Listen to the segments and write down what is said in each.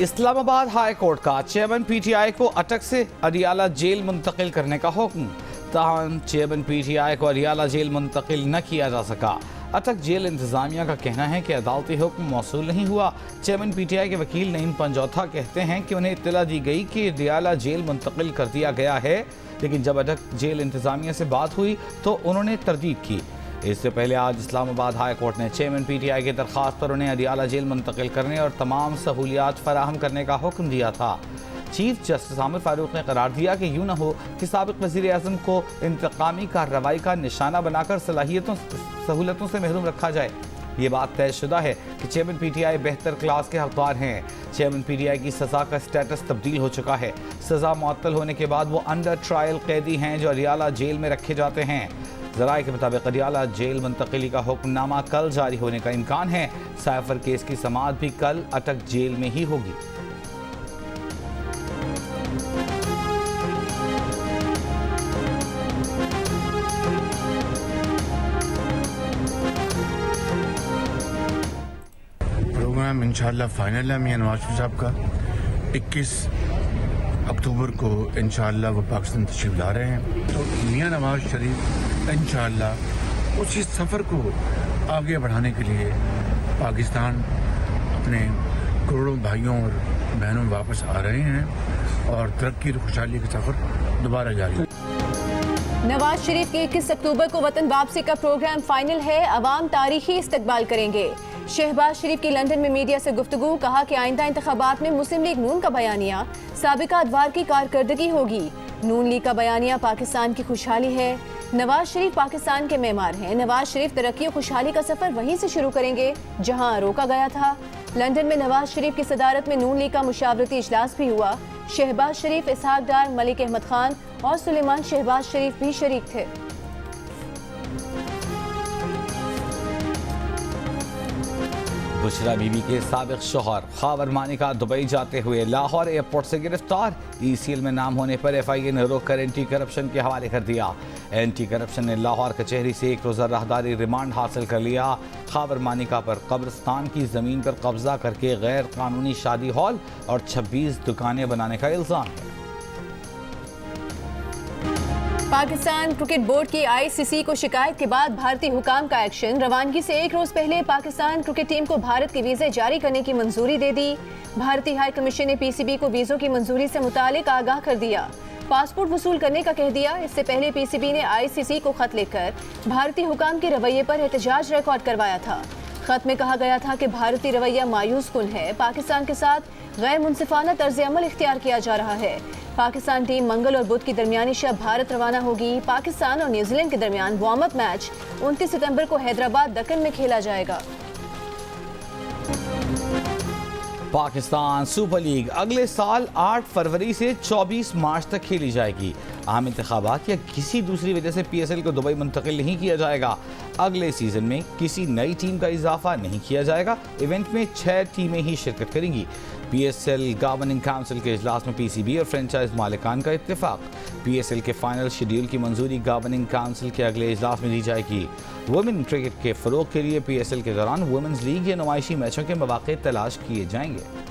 Islamabad high court का chairman PTI को अटक से अडियाला जेल मुंतकिल करने का हुक्म। ताहम चेयरमैन पीटीआई को अडियाला जेल मुंतकिल न किया जा सका। अटक जेल इंतजामिया का कहना है कि अदालती हुक्म मौसूल नहीं हुआ। चेयरमैन पीटीआई के वकील नईम पंजौथा कहते हैं कि उन्हें इत्तला दी गई कि अडियाला जेल मुंतकिल कर दिया गया है, लेकिन जब अटक जेल इंतजामिया से बात हुई तो उन्होंने तरदीद की। इससे पहले आज इस्लामाबाद हाई कोर्ट ने चेयरमैन पीटीआई की दरख्वास्त पर उन्हें अडियाला जेल मुंतकिल करने और तमाम सहूलियात फराहम करने का हुक्म दिया था। चीफ जस्टिस आमिर फारूक ने करार दिया कि यूं न हो कि साबिक वज़ीर आज़म को इंतकामी कार्रवाई का निशाना बनाकर सहूलतों से महरूम रखा जाए। ये बात तयशुदा है कि चेयरमैन पीटीआई बेहतर क्लास के हकदार हैं। चेयरमैन पीटीआई की सज़ा का स्टेटस तब्दील हो चुका है। सज़ा मुअत्तल होने के बाद वो अंडर ट्रायल कैदी हैं जो अडियाला जेल में रखे जाते हैं। ज़राए के मुताबिक अडियाला जेल मुंतकिली का हुक्मनामा कल जारी होने का इम्कान है। साइफर केस की समाअत भी कल अटक जेल में ही होगी। प्रोग्राम इंशाल्लाह फाइनल है मियां नवाज शरीफ साहब का 21 अक्टूबर को इंशाल्लाह वो पाकिस्तान तशरीफ ला रहे हैं। तो मियां नवाज शरीफ इंशाल्लाह उसी सफ़र को आगे बढ़ाने के लिए पाकिस्तान अपने करोड़ों भाइयों और बहनों में वापस आ रहे हैं और तरक्की और खुशहाली का सफ़र दोबारा जारी है। नवाज शरीफ के 21 अक्टूबर को वतन वापसी का प्रोग्राम फाइनल है। अवाम तारीखी इस्तकबाल करेंगे। शहबाज शरीफ की लंदन में मीडिया से गुफ्तगू, कहा कि आइंदा इंतखाबात में मुस्लिम लीग नून का बयानिया साबिका अदवार की कारकर्दगी होगी। नून लीग का बयानिया पाकिस्तान की खुशहाली है। नवाज शरीफ पाकिस्तान के मेमार हैं। नवाज शरीफ तरक्की और खुशहाली का सफर वहीं से शुरू करेंगे जहां रोका गया था। लंदन में नवाज शरीफ की सदारत में नून लीग का मुशावरती इजलास भी हुआ। शहबाज शरीफ, इसहाक डार, मलिक अहमद खान और सुलेमान शहबाज शरीफ भी शरीक थे। बुशरा बीबी के साबिक शौहर खावर मानिका दुबई जाते हुए लाहौर एयरपोर्ट से गिरफ्तार। ECL में नाम होने पर FIA ने रोककर एंटी करप्शन के हवाले कर दिया। एंटी करप्शन ने लाहौर कचहरी से 1 रोज़ा राहदारी रिमांड हासिल कर लिया। खावर मानिका पर कब्रिस्तान की ज़मीन पर कब्जा करके गैर कानूनी शादी हॉल और 26 दुकानें बनाने का इल्ज़ाम है। पाकिस्तान क्रिकेट बोर्ड की ICC को शिकायत के बाद भारतीय हुकाम का एक्शन। रवानगी से 1 रोज पहले पाकिस्तान क्रिकेट टीम को भारत के वीजे जारी करने की मंजूरी दे दी। भारतीय हाई कमीशन ने PCB को वीजों की मंजूरी से मुतालिक आगाह कर दिया। पासपोर्ट वसूल करने का कह दिया। इससे पहले PCB ने ICC को खत लिखकर भारतीय हुकाम के रवैये पर एहतजाज रिकॉर्ड करवाया था। खत में कहा गया था कि भारतीय रवैया मायूस कुन है। पाकिस्तान के साथ गैर मुनसिफाना तर्ज अमल इख्तियार किया जा रहा है। पाकिस्तान टीम मंगल और बुध की दरमियानी शब भारत रवाना होगी। पाकिस्तान और न्यूजीलैंड के दरमियान वार्म अप मैच 29 सितंबर को हैदराबाद दक्कन में खेला जाएगा। पाकिस्तान सुपर लीग अगले साल 8 फरवरी से 24 मार्च तक खेली जाएगी। आम इंतखाबात या किसी दूसरी वजह से PSL को दुबई मुंतकिल नहीं किया जाएगा। अगले सीजन में किसी नई टीम का इजाफा नहीं किया जाएगा। इवेंट में 6 टीमें ही शिरकत करेंगी। PSL गवर्निंग काउंसिल के इजलास में PCB और फ्रेंचाइज मालिकान का इत्तेफाक। PSL के फाइनल शेड्यूल की मंजूरी गवर्निंग काउंसिल के अगले इजलास में दी जाएगी। वुमेन क्रिकेट के फ़रोग के लिए PSL के दौरान वुमेन्स लीग या नुमाइशी मैचों के मौके तलाश किए जाएंगे।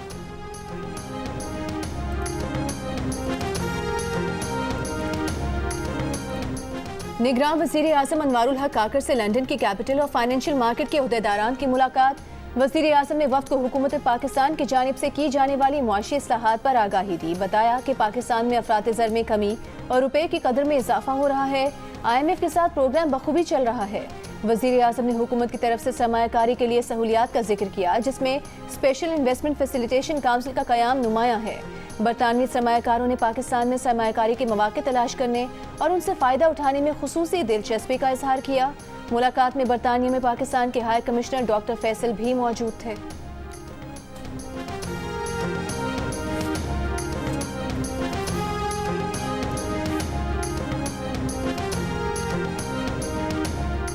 निगरान वज़ीर आज़म अनवारुल हक काकर से लंदन की कैपिटल और फाइनेंशियल मार्केट के ओहदेदारान की मुलाकात। वज़ीर आज़म ने वफ़द को हुकूमत पाकिस्तान की जानिब से की जाने वाली मुआशी इस्लाहात पर आगाही दी। बताया कि पाकिस्तान में अफरात ज़र में कमी और रुपये की कदर में इजाफा हो रहा है। IMF के साथ प्रोग्राम बखूबी चल रहा है। वज़ीर आज़म ने हुकूमत की तरफ से सरमायाकारी के लिए सहूलियात का जिक्र किया, जिसमें स्पेशल इन्वेस्टमेंट फैसिलिटेशन काउंसिल का क़याम नुमाया है। बरतानवी सरमायाकारों ने पाकिस्तान में सरमायाकारी के मौके तलाश करने और उनसे फ़ायदा उठाने में खुसूसी दिलचस्पी का इजहार किया। मुलाकात में बरतानिया में पाकिस्तान के हाई कमिश्नर डॉक्टर फैसल भी मौजूद थे।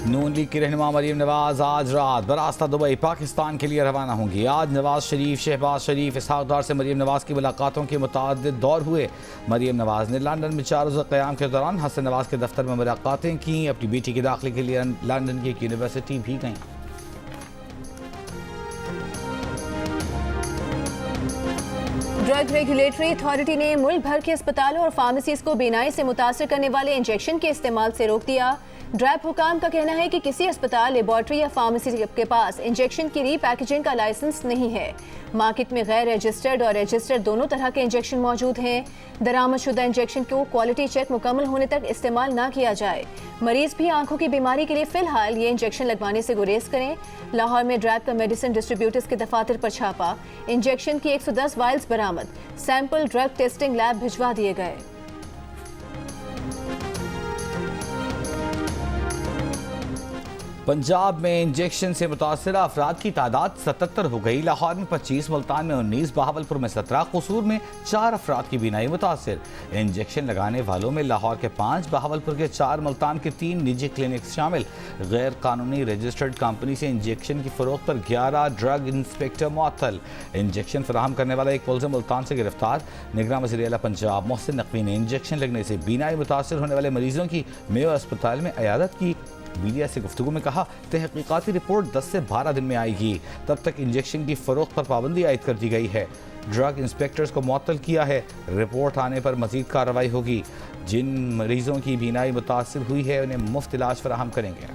नून लीग की रहनुमा मरीम नवाज आज रात बरास्ता दुबई पाकिस्तान के लिए रवाना होंगी। आज नवाज शरीफ, शहबाज शरीफ, इसहाक डार से मरीम नवाज की मुलाकातों के मुतअद्दिद दौर हुए। मरीम नवाज ने लंदन में 4 रोज़ा क़याम के दौरान हसन नवाज के दफ्तर में मुलाकातें की। अपनी बेटी के दाखिले के लिए लंदन की एक यूनिवर्सिटी भी गईं। ड्रग रेगुलेटरी अथॉरिटी ने मुल्क भर के अस्पतालों और फार्मेसीज को बीनाई से मुतासर करने वाले इंजेक्शन के इस्तेमाल से रोक दिया। ड्रैप हुकाम का कहना है कि किसी अस्पताल, लेबॉर्ट्री या फार्मेसी के पास इंजेक्शन की रीपैकेजिंग का लाइसेंस नहीं है। मार्केट में गैर रजिस्टर्ड और रजिस्टर्ड दोनों तरह के इंजेक्शन मौजूद हैं। दरामदशुदा इंजेक्शन को क्वालिटी चेक मुकम्मल होने तक इस्तेमाल ना किया जाए। मरीज भी आंखों की बीमारी के लिए फिलहाल ये इंजेक्शन लगवाने से गुरेज करें। लाहौर में ड्रैप का मेडिसिन डिस्ट्रीब्यूटर्स के दफातर पर छापा, इंजेक्शन की 110 वाइल्स बरामद, सैंपल ड्रग टेस्टिंग लैब भिजवा दिए गए। पंजाब में इंजेक्शन से मुतासर अफराद की तादाद 77 हो गई। लाहौर में 25, मुल्तान में 19, बहावलपुर में 17, कसूर में 4 अफराद की बीनाई मुतासर। इंजेक्शन लगाने वालों में लाहौर के 5, बहावलपुर के 4, मुल्तान के 3 निजी क्लिनिक शामिल। गैर कानूनी रजिस्टर्ड कंपनी से इंजेक्शन की फरोख्त पर 11 ड्रग इंस्पेक्टर मुअत्तल। इंजेक्शन फराहम करने वाला एक मुलजिम मुल्तान से गिरफ्तार। निगरान वज़ीर आला पंजाब मोहसिन नकवी ने इंजेक्शन लगने से बीनाई मुतासर होने वाले मरीजों की मेयो अस्पताल में इयादत की। मीडिया से गुफ्तगू में कहा, तहकीकाती रिपोर्ट 10 से 12 दिन में आएगी, तब तक इंजेक्शन की फरोख्त पर पाबंदी आयद कर दी गई है। ड्रग इंस्पेक्टर्स को मुअत्तल किया है। रिपोर्ट आने पर मजीद कार्रवाई होगी। जिन मरीजों की बीनाई मुतासिर हुई है उन्हें मुफ्त इलाज फराहम करेंगे।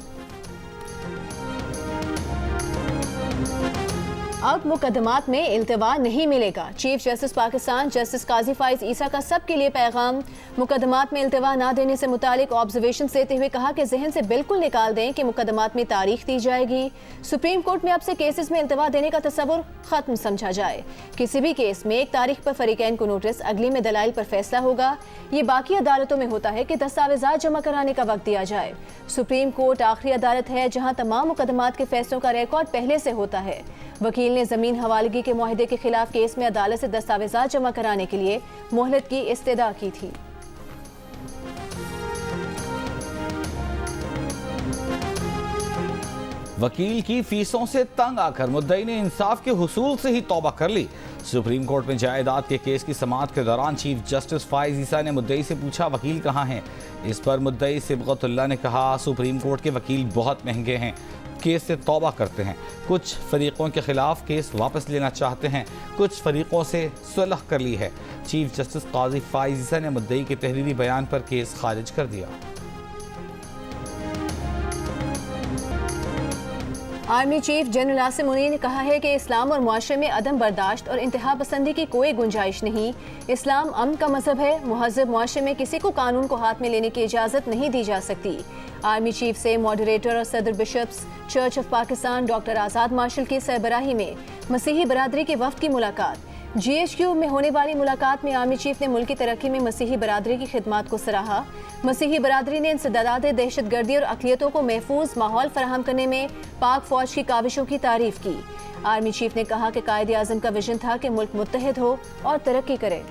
अब मुकदमात में इल्तिवा नहीं मिलेगा। चीफ जस्टिस पाकिस्तान जस्टिस काजी फाइज ईसा का सबके लिए पैगाम। मुकदमात में इल्तिवा ना देने से मुतालिक ऑब्जर्वेशन देते हुए कहा कि जहन से बिल्कुल निकाल दें कि मुकदमात में तारीख दी जाएगी। सुप्रीम कोर्ट में अब से केसेस में इल्तिवा देने का तस्वुर खत्म समझा जाए। किसी भी केस में एक तारीख पर फरीकैन को नोटिस, अगली में दलाइल पर फैसला होगा। ये बाकी अदालतों में होता है कि दस्तावेजात जमा कराने का वक्त दिया जाए। सुप्रीम कोर्ट आखिरी अदालत है जहाँ तमाम मुकदमात के फैसलों का रिकॉर्ड पहले से होता है। वकील ने जमीन हवालगी के मुआहदे के खिलाफ केस में अदालत से दस्तावेजात जमा कराने के लिए मोहलत की इस्तदा की थी। वकील की फीसों से तंग आकर मुद्दई ने इंसाफ के हुसूल से ही तौबा कर ली। सुप्रीम कोर्ट में जायदाद के केस की समाअत के दौरान चीफ जस्टिस फाइज ईसा ने मुद्दई से पूछा, वकील कहाँ हैं? इस पर मुद्दई सिबगतुल्लाह ने कहा, सुप्रीम कोर्ट के वकील बहुत महंगे हैं, केस से तौबा करते हैं। कुछ फरीकों के खिलाफ केस वापस लेना चाहते हैं, कुछ फरीकों से सुलह कर ली है। चीफ जस्टिस काजी फाइज ईसा ने मुद्दई के तहरीरी बयान पर केस खारिज कर दिया। Army chief general Asim Munir ने कहा है कि इस्लाम और मुआशरे में अदम बर्दाश्त और इंतहा पसंदी की कोई गुंजाइश नहीं। इस्लाम अमन का मजहब है। मुहज़्ज़ब मुआशरे में किसी को कानून को हाथ में लेने की इजाज़त नहीं दी जा सकती। आर्मी चीफ से मॉडरेटर और सदर bishops church of Pakistan doctor Azad Marshall की सरबराही में मसीही बरादरी के वफ्द की मुलाकात। GHQ में होने वाली मुलाकात में आर्मी चीफ ने मुल्क की तरक्की में मसीही बरादरी की खिदमात को सराहा। मसीही बरादरी ने इंसदाद दहशतगर्दी और अक़लियतों को महफूज माहौल फराहम करने में पाक फौज की काविशों की तारीफ की। आर्मी चीफ ने कहा कि कायदे आज़म का विजन था कि मुल्क मुत्तहिद हो और तरक्की करे।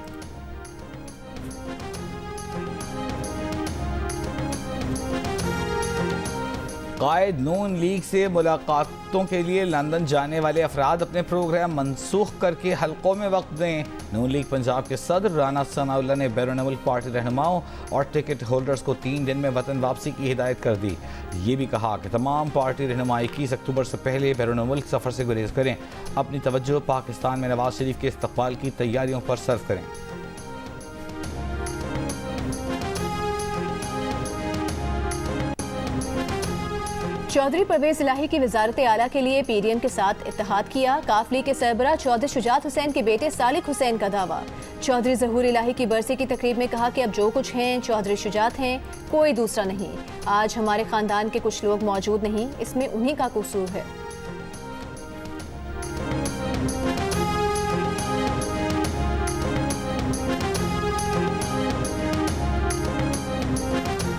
कायद नून लीग से मुलाकातों के लिए लंदन जाने वाले अफराद अपने प्रोग्राम मनसूख करके हलकों में वक्त दें। नून लीग पंजाब के सदर राना सनाउल्लाह ने बैरून मुल्क पार्टी रहनुमाओं और टिकट होल्डर्स को 3 दिन में वतन वापसी की हिदायत कर दी। ये भी कहा कि तमाम पार्टी रहनुमा 21 अक्टूबर से पहले बैरून मुल्क सफ़र से गुरेज करें। अपनी तवज्जो पाकिस्तान में नवाज शरीफ के इस्तकबाल की तैयारियों पर सर्व करें। चौधरी परवेज इलाही की वजारत आला के लिए PDM के साथ इत्तेहाद किया। काफली के सरबरा चौधरी शुजात हुसैन के बेटे सालिक हुसैन का दावा। चौधरी ज़हूर इलाही की बरसी की तकरीब में कहा कि अब जो कुछ हैं चौधरी शुजात हैं, कोई दूसरा नहीं। आज हमारे खानदान के कुछ लोग मौजूद नहीं, इसमें उन्हीं का कसूर है।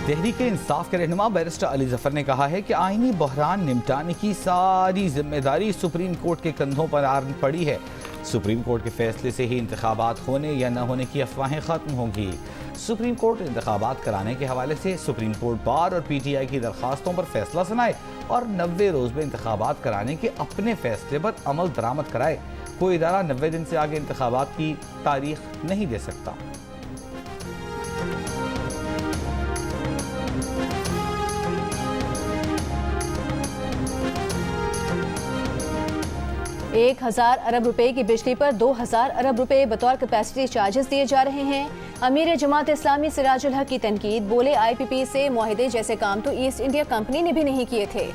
तहरीक इंसाफ के रहनुमा बैरिस्टर अली जफर ने कहा है कि आईनी बहरान निपटाने की सारी जिम्मेदारी सुप्रीम कोर्ट के कंधों पर आ पड़ी है। सुप्रीम कोर्ट के फैसले से ही इंतखाबात होने या न होने की अफवाहें खत्म होंगी। सुप्रीम कोर्ट इंतखाबात कराने के हवाले से सुप्रीम कोर्ट बार और PTI की दरखास्तों पर फैसला सुनाए और 90 रोज में इंतखाबात कराने के अपने फैसले पर अमल दरामद कराए। कोई इदारा 90 दिन से आगे इंतखाबात की तारीख नहीं दे सकता। 1000 अरब रुपए की बिजली पर 2000 अरब रुपए बतौर कैपेसिटी चार्जेस दिए जा रहे हैं। अमीर जमात इस्लामी सिराजुल हक की तनकीद, बोले IPP से मुआहदे जैसे काम तो ईस्ट इंडिया कंपनी ने भी नहीं किए थे।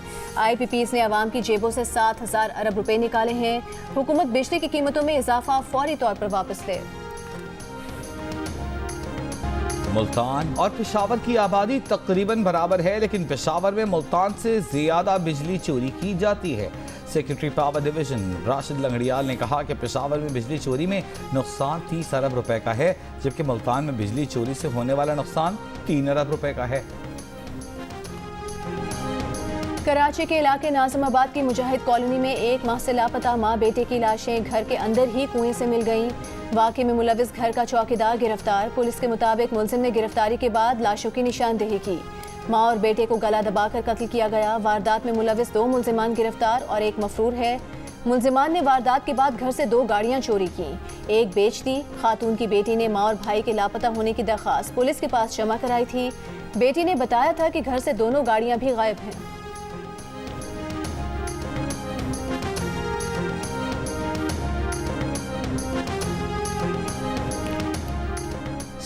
IPPs ने अवाम की जेबों से 7000 अरब रुपए निकाले हैं। हुकूमत बिजली की कीमतों में इजाफा फौरी तौर पर वापस ले। मुल्तान और पेशावर की आबादी तकरीबन बराबर है, लेकिन पेशावर में मुल्तान से ज्यादा बिजली चोरी की जाती है। Secretary power division Rashid Langrial ने कहा कि पेशावर में बिजली चोरी में नुकसान 30 अरब रुपए का है, जबकि मुल्तान में बिजली चोरी से होने वाला नुकसान 3 अरब रुपए का है। कराची के इलाके नाज़िमाबाद की मुजाहिद कॉलोनी में 1 माह से लापता माँ बेटे की लाशें घर के अंदर ही कुएं से मिल गईं। वाक़े में मुलविस घर का चौकीदार गिरफ्तार। पुलिस के मुताबिक मुलजिम ने गिरफ्तारी के बाद लाशों की निशानदेही की। माँ और बेटे को गला दबाकर कत्ल किया गया। वारदात में मुलविस 2 मुलजिमान गिरफ्तार और 1 मफरूर है। मुलजिमान ने वारदात के बाद घर से 2 गाड़ियां चोरी की, एक बेच दी। खातून की बेटी ने माँ और भाई के लापता होने की दरख्वास्त पुलिस के पास जमा कराई थी। बेटी ने बताया था कि घर से दोनों गाड़ियां भी गायब हैं।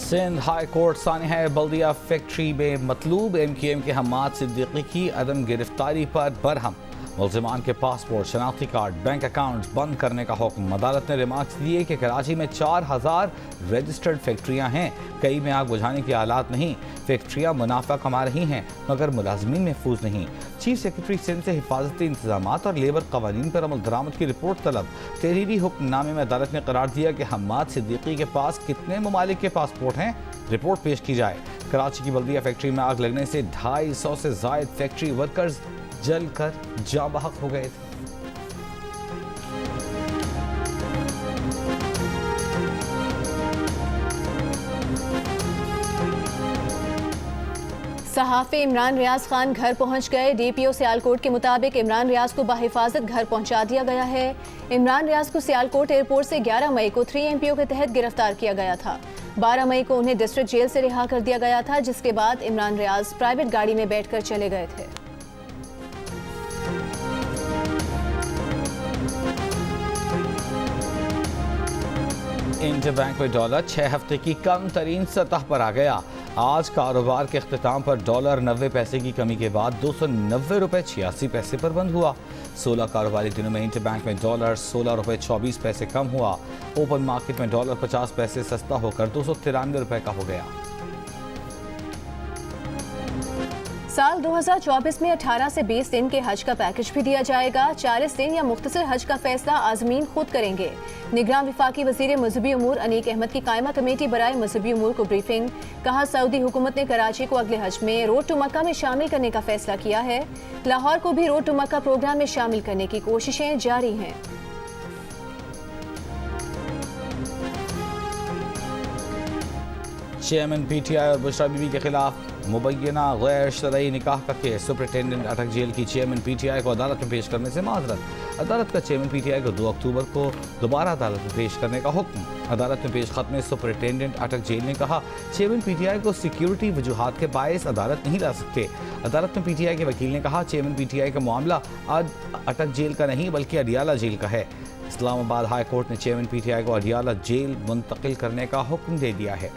सिंध हाई कोर्ट सानिया बल्दिया फैक्ट्री में मतलूब MQM के हम्माद सिद्दीकी की अदम गिरफ्तारी पर बरहम। मुल्जिमान के पासपोर्ट, शनाख्ती कार्ड, बैंक अकाउंट्स बंद करने का हुक्म। अदालत ने रिमार्क्स दिए कि कराची में 4000 रजिस्टर्ड फैक्ट्रियां हैं, कई में आग बुझाने के आलात नहीं। फैक्ट्रियां मुनाफा कमा रही हैं मगर मुलाजमीन महफूज नहीं। चीफ सेक्रेटरी सिंध से हिफाजती इंतजाम और लेबर कवानीन पर अमल दरामद की रिपोर्ट तलब। तहरीरी हुक्मनामे में अदालत ने करार दिया कि हम्माद सिद्दीकी के पास कितने ममालिक के पासपोर्ट हैं, रिपोर्ट पेश की जाए। कराची की बल्दिया फैक्ट्री में आग लगने से 250 से जायद फैक्ट्री वर्कर्स जलकर जाँ बहक हो गए थे। सहाफ़ी इमरान रियाज खान घर पहुंच गए। DPO सियालकोट के मुताबिक इमरान रियाज को बाहिफाजत घर पहुंचा दिया गया है। इमरान रियाज को सियालकोट एयरपोर्ट से 11 मई को 3MPO के तहत गिरफ्तार किया गया था। 12 मई को उन्हें डिस्ट्रिक्ट जेल से रिहा कर दिया गया था, जिसके बाद इमरान रियाज प्राइवेट गाड़ी में बैठकर चले गए थे। इंटर बैंक में डॉलर 6 हफ्ते की कम तरीन सतह पर आ गया। आज कारोबार के अख्तिताम पर डॉलर 90 पैसे की कमी के बाद 290 रुपये 86 पैसे पर बंद हुआ। 16 कारोबारी दिनों में इंटर बैंक में डॉलर 16 रुपये 24 पैसे कम हुआ। ओपन मार्केट में डॉलर 50 पैसे सस्ता होकर 293 रुपये का हो गया। साल 2024 में 18 से 20 दिन के हज का पैकेज भी दिया जाएगा। 40 दिन या मुख्तसर हज का फैसला आज़मीन खुद करेंगे। निगरान वफाकी वज़ीर मज़हबी उमूर अनीक अहमद की कायमा कमेटी बराए मज़हबी उमूर को ब्रीफिंग। कहा, सऊदी हुकूमत ने कराची को अगले हज में रोड टू मक्का में शामिल करने का फैसला किया है। लाहौर को भी रोड टू मक्का प्रोग्राम में शामिल करने की कोशिशें जारी हैं। चेयरमैन PTI और बुशरा बीबी के खिलाफ मुबैना गैर शरई निकाह का केस। सुपरिटेंडेंट अटक जेल की चेयरमैन PTI को अदालत में पेश करने से माजरत। अदालत का चेयरमैन PTI को 2 अक्टूबर को दोबारा अदालत में पेश करने का हुक्म। अदालत में पेश खत में सुपरिटेंडेंट अटक जेल ने कहा, चेयरमैन PTI को सिक्योरिटी वजूहात के बायस अदालत नहीं ला सकते। अदालत में PTI के वकील ने कहा, चेयरमैन PTI का मामला आज अटक जेल का नहीं बल्कि अडियाला जेल का है। इस्लामाबाद हाई कोर्ट ने चेयरमैन PTI को अडियाला जेल मुंतकिल करने का हुक्म दे दिया है।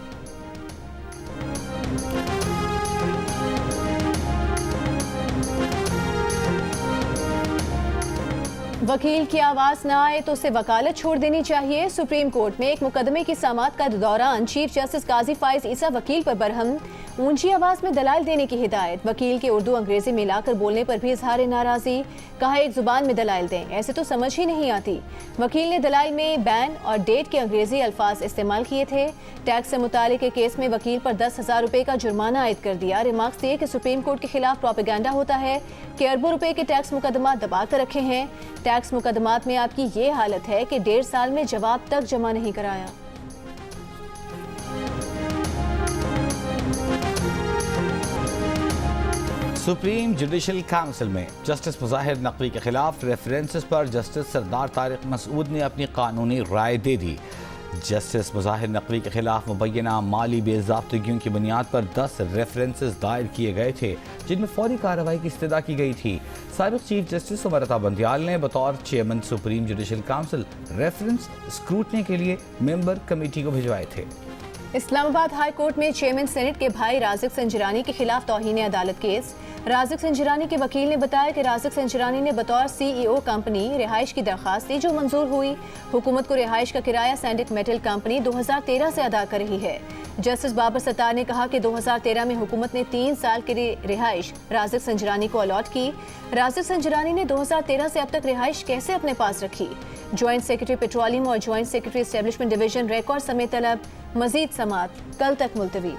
वकील की आवाज़ न आए तो उसे वकालत छोड़ देनी चाहिए। सुप्रीम कोर्ट में एक मुकदमे की समाअत का दौरान चीफ जस्टिस काजी फाइज ईसा वकील पर बरहम। ऊंची आवाज़ में दलाइल देने की हिदायत। वकील के उर्दू अंग्रेजी मिलाकर बोलने पर भी इजहार नाराज़ी। कहा, एक जुबान में दलाइल दें, ऐसे तो समझ ही नहीं आती। वकील ने दलाइल में बैन और डेट के अंग्रेजी अल्फाज इस्तेमाल किए थे। टैक्स से मुतालिक के केस में वकील पर 10,000 रुपये का जुर्माना आयद कर दिया। रिमार्क्स दिए कि सुप्रीम कोर्ट के खिलाफ प्रोपेगेंडा होता है कि अरबों रुपए के टैक्स मुकदमा दबा कर रखे हैं। टैक्स मुकदमात में आपकी ये हालत है कि 1.5 साल में जवाब तक जमा नहीं कराया। सुप्रीम जुडिशल काउंसिल में जस्टिस मुजाहिर नकवी के खिलाफ रेफरेंसेस पर जस्टिस सरदार तारिक मसूद ने अपनी कानूनी राय दे दी। जस्टिस मुजाहिर नकवी के खिलाफ मुबैना माली बेज़ाब्तगियों की बुनियाद पर 10 रेफरेंसेस दायर किए गए थे, जिनमें फौरी कार्रवाई की इस्तदा की गई थी। साबिक चीफ जस्टिस उमरता बंदियाल ने बतौर chairman supreme judicial council reference scrutiny के लिए मेंबर कमेटी को भिजवाए थे। इस्लामाबाद हाई कोर्ट में चेयरमैन सेनेट के भाई राजिक संजरानी के खिलाफ तौहीन अदालत केस। राजिक संजरानी के वकील ने बताया कि राजिक संजरानी ने बतौर CEO कंपनी रिहाइश की दरखास्त दी, जो मंजूर हुई। हुकूमत को रिहाइश का किराया सैंडिक मेटल कंपनी 2013 से अदा कर रही है। जस्टिस बाबर सत्तार ने कहा कि 2013 में हुकूमत ने 3 साल की रिहाइश राजिक संजरानी को अलॉट की। राजिक संजरानी ने 2013 से अब तक रिहाइश कैसे अपने पास रखी? ज्वाइंट सेक्रेटरी पेट्रोलियम और joint secretary establishment division record समेत तलब। मजीद समात कल तक मुलतवी।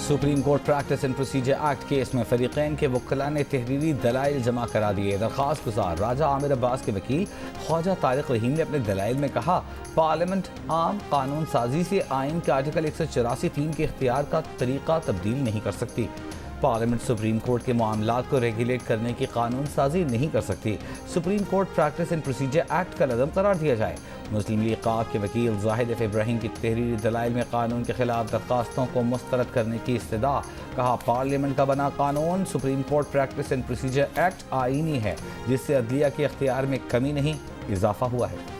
Supreme court practice and procedure act case में फरीकैन के वकला ने तहरीरी दलाइल जमा करा दिए। दरखास्त गुजार राजा आमिर अब्बास के वकील ख्वाजा तारिक रहीम ने अपने दलाइल में कहा, पार्लियामेंट आम कानून साजी से आइन के आर्टिकल 184(3) के इख्तियार का तरीका तब्दील नहीं कर सकती। पार्लियामेंट सुप्रीम कोर्ट के मामलात को रेगुलेट करने की कानून साजी नहीं कर सकती। Supreme court practice and procedure act का लज़म करार दिया जाए। मुस्लिम लीग क़ाब के वकील जाहिद एफ इब्राहिम की तहरीरी दलाइल में कानून के खिलाफ दरखास्तों को मुस्तरद करने की इस्तदा। कहा, पार्लियामेंट का बना कानून supreme court practice and procedure act आईनी है, जिससे अदलिया के इख्तियार में कमी नहीं इजाफा हुआ है।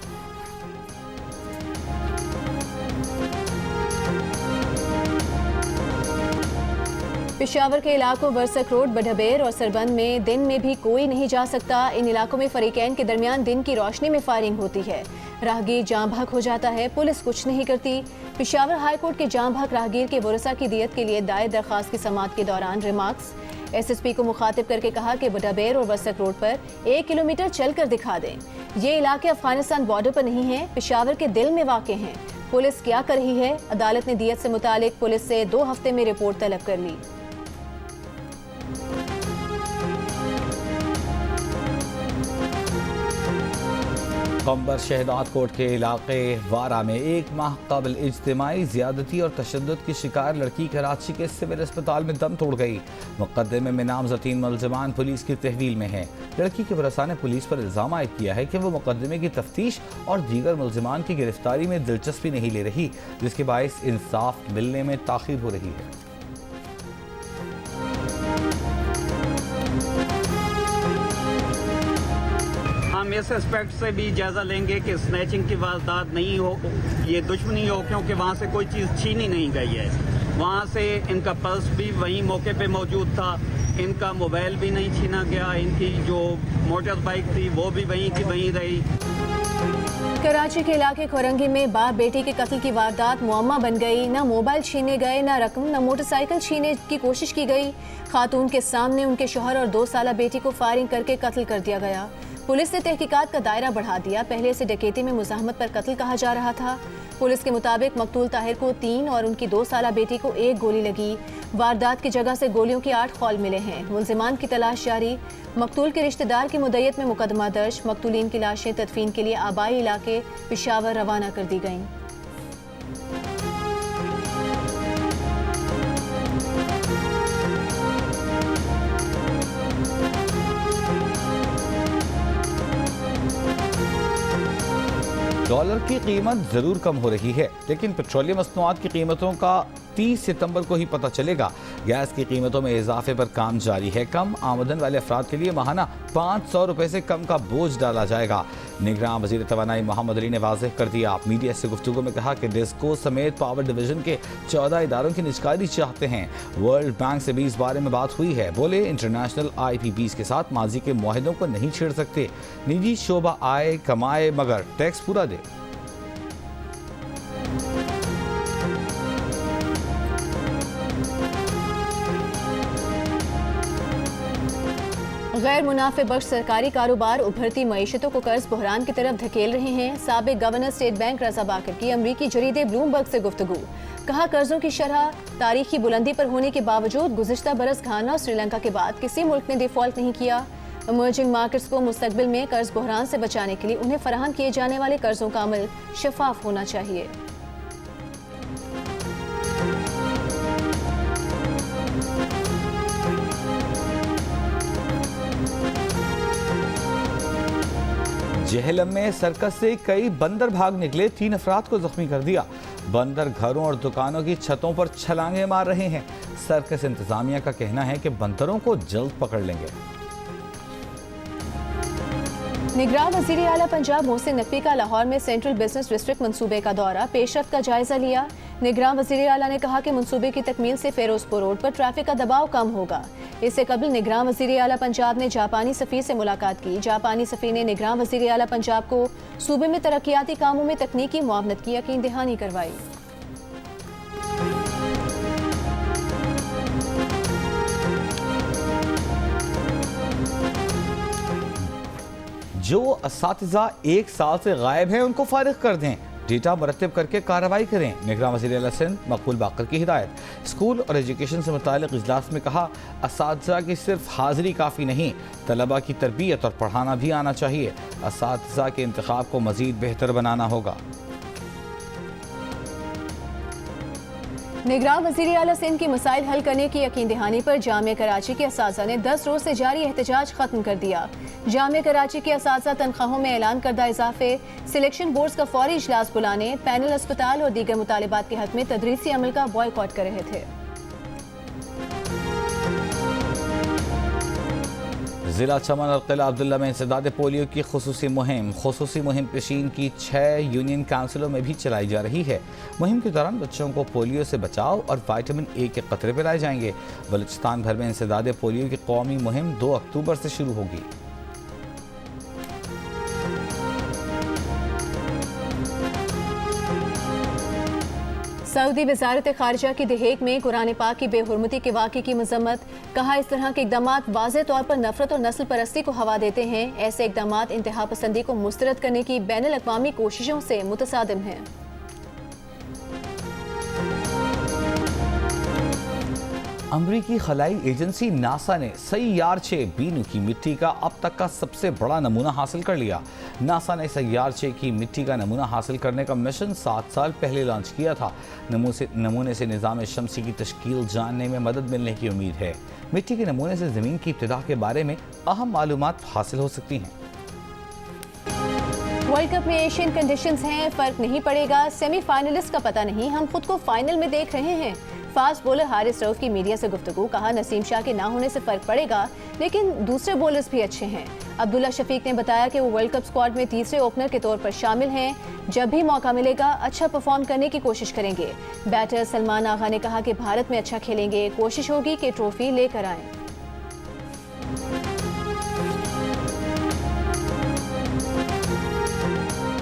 पेशावर के इलाकों बरसक रोड, बडहबेर और सरबंद में दिन में भी कोई नहीं जा सकता। इन इलाकों में फरीकैन के दरमियान दिन की रोशनी में फायरिंग होती है। राहगीर जाम भाग हो जाता है, पुलिस कुछ नहीं करती। पेशावर हाई कोर्ट के जाम भाग राहगीर के वरसा की दियत के लिए दायर दरखास्त की समाअत के दौरान रिमार्क्स। SSP को मुखातिब करके कहा कि बडहबेर और बरसक रोड पर 1 किलोमीटर चल कर दिखा दें। ये इलाके अफगानिस्तान बॉर्डर पर नहीं हैं, पेशावर के दिल में वाक़ हैं। पुलिस क्या कर रही है? अदालत ने दियत से मुतालिक पुलिस से 2 हफ्ते में रिपोर्ट तलब कर ली। कंबर शहदाद कोट के इलाके वारा में 1 माह कबल इज्तिमाई ज़्यादती और तशद्दुद की शिकार लड़की कराची के सिविल अस्पताल में दम तोड़ गई। मुकदमे में नामज़द 3 मुलज़मान पुलिस की तहवील में हैं। लड़की के वरसा ने पुलिस पर इल्ज़ाम आयद किया है कि वो मुकदमे की तफ्तीश और दीगर मुलज़मान की गिरफ्तारी में दिलचस्पी नहीं ले रही, जिसके बायस इंसाफ मिलने में ताख़ीर हो रही है। हम इस एस्पेक्ट से भी जायजा लेंगे कि स्नैचिंग की वारदात नहीं हो, ये दुश्मनी हो, क्योंकि वहाँ से कोई चीज़ छीनी नहीं गई है। वहाँ से इनका पर्स भी वहीं मौके पे मौजूद था, इनका मोबाइल भी नहीं छीना गया, इनकी जो मोटर बाइक थी वो भी वहीं की वहीं रही। कराची के इलाके खोरंगी में बाप बेटी के कत्ल की वारदात मुअम्मा बन गई। ना मोबाइल छीने गए, ना रकम, ना मोटरसाइकिल छीने की कोशिश की गई। खातून के सामने उनके शौहर और 2 साला बेटी को फायरिंग करके कत्ल कर दिया गया। पुलिस ने तहकीकात का दायरा बढ़ा दिया। पहले से डकैती में मुज़ाहमत पर कत्ल कहा जा रहा था। पुलिस के मुताबिक मकतूल ताहिर को 3 और उनकी 2 साला बेटी को 1 गोली लगी। वारदात की जगह से गोलियों के 8 खौल मिले हैं। मुलजिमान की तलाश जारी। मकतूल के रिश्तेदार की मुद्दत में मुकदमा दर्ज। मकतूलीन की लाशें तदफीन के लिए आबाई इलाके पेशावर रवाना कर दी गईं। डॉलर की कीमत ज़रूर कम हो रही है, लेकिन पेट्रोलियम मसनूआत की कीमतों का 30 सितंबर को ही पता चलेगा। गैस की कीमतों में इजाफे पर काम जारी है। कम आमदन वाले अफराद के लिए माहाना 500 रुपये से कम का बोझ डाला जाएगा। निगरान वज़ीर तवानाई मोहम्मद अली ने वाज़ेह कर दिया। मीडिया से गुफ्तगू में कहा कि डिस्को समेत पावर डिवीजन के 14 इदारों की निजकारी चाहते हैं। वर्ल्ड बैंक से भी इस बारे में बात हुई है। बोले, इंटरनेशनल IPPs के साथ माजी के मुआहदों को नहीं छेड़ सकते। निजी शोबा आए कमाए मगर टैक्स पूरा दे। गैर मुनाफे बख्श सरकारी कारोबार उभरती मईशतों को कर्ज बहरान की तरफ धकेल रहे हैं। साबिक गवर्नर स्टेट बैंक रजा बाकर की अमरीकी जरीदे ब्लूमबर्ग से गुफ्तगू। कहा, कर्जों की शरह तारीखी बुलंदी पर होने के बावजूद गुज़िश्ता बरस घाना और श्रीलंका के बाद किसी मुल्क ने डिफॉल्ट नहीं किया। इमर्जिंग मार्केट्स को मुस्तकबिल में कर्ज बहरान से बचाने के लिए उन्हें फराहम किए जाने वाले कर्जों का अमल शफाफ होना चाहिए। जेहलम में सर्कस से कई बंदर भाग निकले, 3 अफराद को जख्मी कर दिया। बंदर घरों और दुकानों की छतों पर छलांगे मार रहे हैं। सर्कस इंतजामिया का कहना है कि बंदरों को जल्द पकड़ लेंगे। निगरान वज़ीर आला पंजाब मोहसिन नकवी का लाहौर में सेंट्रल बिजनेस डिस्ट्रिक्ट मंसूबे का दौरा, पेशरफ्त का जायजा लिया। निगरान वज़ीर आला ने कहा कि मंसूबे की तकमील से फिरोजपुर रोड पर ट्रैफिक का दबाव कम होगा। इससे कबल निगरान वज़ीर आला पंजाब ने जापानी सफ़ीर से मुलाकात की। जापानी सफ़ीर ने निगरान वज़ीर आला पंजाब को सूबे में तरक्याती कामों में तकनीकी मुआवनत की यकीन दहानी करवाई। जो असातिज़ा 1 साल से गायब हैं उनको फारिग कर दें, डेटा मरतब करके कार्रवाई करें। निगरान वज़ीर आला सिंध मकबूल बाकर की हिदायत। स्कूल और एजुकेशन से मुतालिक इजलास में कहा, असातिज़ा की सिर्फ हाजिरी काफ़ी नहीं, तलबा की तरबियत और पढ़ाना भी आना चाहिए। असातिज़ा के इंतखाब को मज़ीद बेहतर बनाना होगा। निगरान वज़ीर आला सिंध की मसाइल हल करने की यकीन दहानी पर जामिया कराची के असातिज़ा ने 10 रोज से जारी एहतजाज खत्म कर दिया। जामिया कराची के असातिज़ा तनख्वाहों में ऐलान करदा इजाफे, सिलेक्शन बोर्ड्स का फौरी इजलास बुलाने, पैनल अस्पताल और दीगर मुतालिबात के हक में तदरीसी अमल का बॉयकॉट कर रहे थे। जिला चमन और किला अब्दुल्ला में इंसदाद पोलियो की खुसूसी मुहिम पेशीन की 6 यूनियन काउंसिलों में भी चलाई जा रही है। मुहिम के दौरान बच्चों को पोलियो से बचाव और विटामिन ए के कतरे पिलाए जाएंगे। बलूचिस्तान भर में इंसदाद पोलियो की कौमी मुहिम 2 अक्टूबर से शुरू होगी। सऊदी वजारत खारजा की दहेग में कुरान पाक की बेहुरमती के वाक़े की मजम्मत। कहा, इस तरह के इकदाम वाज़े तौर पर नफरत और नस्ल परस्ती को हवा देते हैं। ऐसे इकदाम इंतहा पसंदी को मुस्तरद करने की बैनुल अक़वामी कोशिशों से मुतसादिम हैं। अमरीकी खलाई एजेंसी नासा ने सैयारचे बीनू की मिट्टी का अब तक का सबसे बड़ा नमूना हासिल कर लिया। नासा ने सैयारचे की मिट्टी का नमूना हासिल करने का मिशन 7 साल पहले लॉन्च किया था। नमूने से निज़ाम शम्सी की तश्कील जानने में मदद मिलने की उम्मीद है। मिट्टी के नमूने से ज़मीन की इब्तिदा के बारे में अहम मालूमात हासिल हो सकती हैं। वर्ल्ड कप में एशियन कंडीशंस हैं, फर्क नहीं पड़ेगा। सेमीफाइनलिस्ट का पता नहीं, हम खुद को फाइनल में देख रहे हैं। फास्ट बॉलर हारिस रऊफ की मीडिया से गुफ्तगू। कहा, नसीम शाह के ना होने से फर्क पड़ेगा, लेकिन दूसरे बॉलर्स भी अच्छे हैं। अब्दुल्ला शफीक ने बताया कि वो वर्ल्ड कप स्क्वाड में तीसरे ओपनर के तौर पर शामिल हैं। जब भी मौका मिलेगा अच्छा परफॉर्म करने की कोशिश करेंगे। बैटर सलमान आगा ने कहा कि भारत में अच्छा खेलेंगे, कोशिश होगी कि ट्रॉफी लेकर आएं।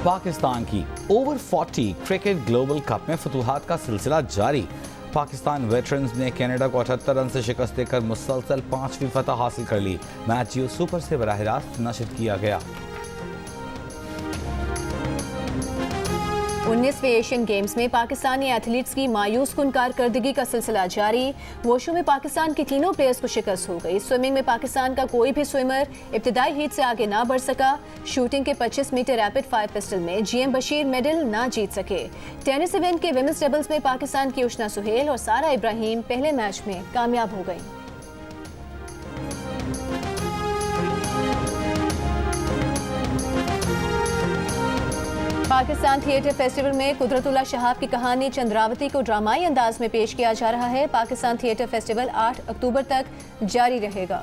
पाकिस्तान की ओवर 40 क्रिकेट ग्लोबल कप में फतूहात का सिलसिला जारी। पाकिस्तान वेटरन्स ने कनाडा को 78 रन से शिकस्त देकर मुसलसल 5वीं फतह हासिल कर ली। मैच जियो सुपर से बराह रास्त नशर किया गया। 19वें एशियन गेम्स में पाकिस्तानी एथलीट्स की मायूस कुन कारकर्दगी का सिलसिला जारी। वोशू में पाकिस्तान के तीनों प्लेयर्स को शिकस्त हो गई। स्विमिंग में पाकिस्तान का कोई भी स्विमर इब्तिदाई हीट से आगे ना बढ़ सका। शूटिंग के 25 मीटर रैपिड फायर पिस्टल में GM बशीर मेडल ना जीत सके। टेनिस इवेंट के विमेंस डबल्स में पाकिस्तान की उशना सुहेल और सारा इब्राहिम पहले मैच में कामयाब हो गई। पाकिस्तान थिएटर फेस्टिवल में कुदरतुल्लाह शहाब की कहानी चंद्रावती को ड्रामाई अंदाज में पेश किया जा रहा है। पाकिस्तान थिएटर फेस्टिवल 8 अक्टूबर तक जारी रहेगा।